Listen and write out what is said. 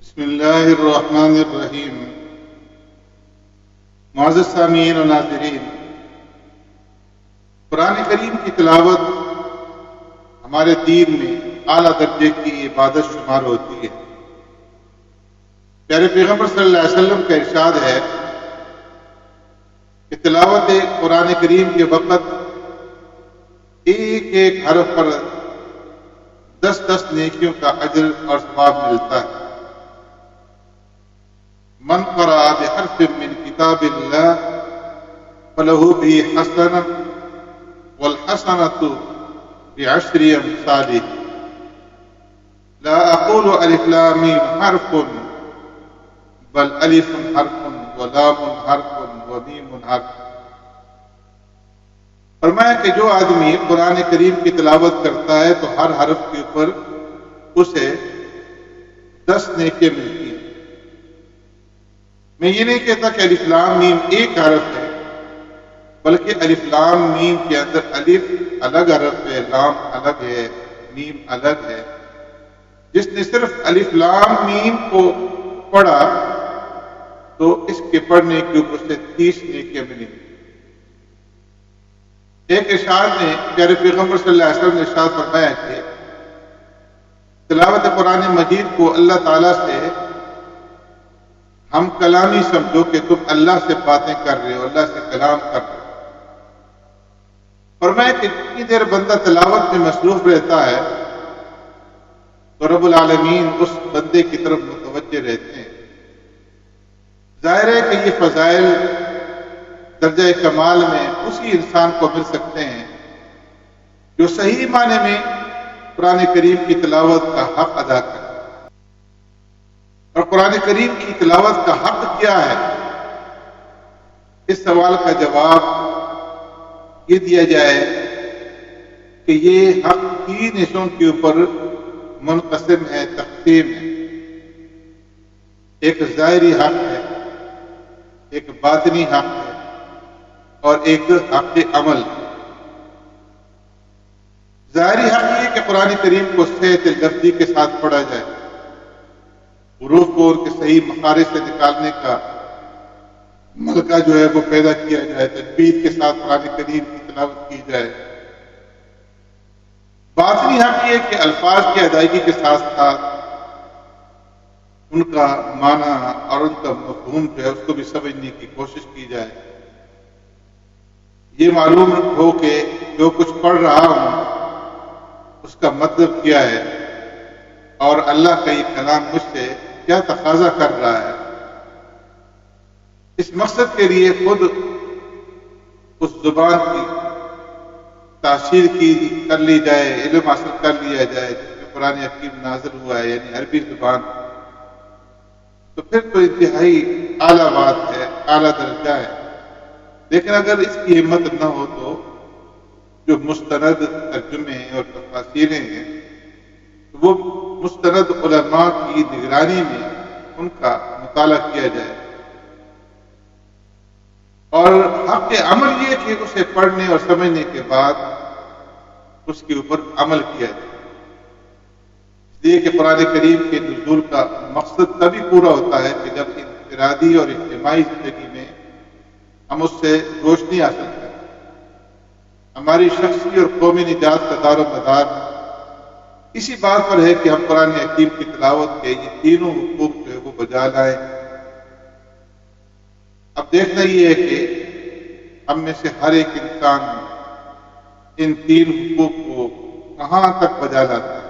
بسم اللہ الرحمن الرحیم۔ معزز سامعین و ناظرین، قرآن کریم کی تلاوت ہمارے دین میں اعلیٰ درجے کی عبادت شمار ہوتی ہے۔ پیارے پیغمبر صلی اللہ علیہ وسلم کا ارشاد ہے کہ تلاوت قرآن کریم کے وقت ایک ایک حرف پر 10 نیکیوں کا اجر اور ثواب ملتا ہے۔ من قرأ بحرف من کتاب اللہ فلہ بھی حسنہ والحسنۃ بعشر امثالہ۔ لا اقول الف لام میم حرف بل الف حرف ولام حرف ومیم حرف۔ فرمایا کہ جو آدمی قرآن کریم کی تلاوت کرتا ہے تو ہر حرف کے اوپر اسے 10 نیکیاں ملتی ہیں۔ میں یہ نہیں کہتا کہ الف لام میم ایک حرف ہے، بلکہ الف لام میم کے اندر الف الگ حرف ہے، لام الگ ہے، میم الگ ہے۔ جس نے صرف الف لام میم کو پڑھا تو اس کے پڑھنے کے اوپر سے 30 نیکیاں ملیں گی۔ ایک ارشاد نے پیارے پیغمبر صلی اللہ علیہ وسلم نے ارشاد فرمایا کہ تلاوت قرآن مجید کو اللہ تعالیٰ سے ہم کلامی سمجھو کہ تم اللہ سے باتیں کر رہے ہو، اللہ سے کلام کر رہے ہو۔ فرمایا کہ جتنی دیر بندہ تلاوت میں مصروف رہتا ہے تو رب العالمین اس بندے کی طرف متوجہ رہتے ہیں۔ ظاہر ہے کہ یہ فضائل درجہ کمال میں اسی انسان کو مل سکتے ہیں جو صحیح معنی میں قرآن کریم کی تلاوت کا حق ادا کرے۔ اور قرآن کریم کی تلاوت کا حق کیا ہے؟ اس سوال کا جواب یہ دیا جائے کہ یہ حق 3 حصوں کے اوپر منقسم ہے، تقسیم ہے۔ ایک ظاہری حق ہے، ایک باطنی حق ہے اور ایک حق عمل۔ ظاہری حق یہ کہ قرآن کریم کو صحت لفظی کے ساتھ پڑھا جائے، حروف کو ان کے صحیح مخارج سے نکالنے کا ملکہ جو ہے وہ پیدا کیا جائے، تجوید کے ساتھ قرآن کریم کی تلاوت کی جائے۔ باطنی حق یہ کہ الفاظ کی ادائیگی کے ساتھ ساتھ ان کا معنی اور ان کا مفہوم جو ہے اس کو بھی سمجھنے کی کوشش کی جائے۔ یہ معلوم ہو کہ جو کچھ پڑھ رہا ہوں اس کا مطلب کیا ہے اور اللہ کا یہ کلام مجھ سے کیا تقاضا کر رہا ہے۔ اس مقصد کے لیے خود اس زبان کی تاثیر کر لی جائے، علم حاصل کر لیا جائے جس میں قرآن حکیم نازل ہوا ہے، یعنی عربی زبان، تو پھر تو انتہائی اعلیٰ بات ہے، اعلیٰ درجہ ہے۔ لیکن اگر اس کی ہمت نہ ہو تو جو مستند ترجمے اور تفاسیریں ہیں وہ مستند علماء کی نگرانی میں ان کا مطالعہ کیا جائے۔ اور حق عمل یہ کہ اسے پڑھنے اور سمجھنے کے بعد اس کے اوپر عمل کیا جائے۔ اس لیے کہ قرآن کریم کے نزول کا مقصد تبھی پورا ہوتا ہے کہ جب انفرادی اور اجتماعی زندگی میں ہم اس سے روشنی حاصل کریں۔ ہماری شخصی اور قومی نجات کا دار و مدار اسی بات پر ہے کہ ہم قرآن حکیم کی تلاوت کے یہ تینوں حقوق جو ہے وہ بجا لائیں۔ اب دیکھنا یہ ہے کہ ہم میں سے ہر ایک انسان ان 3 حقوق کو کہاں تک بجا لاتا ہے۔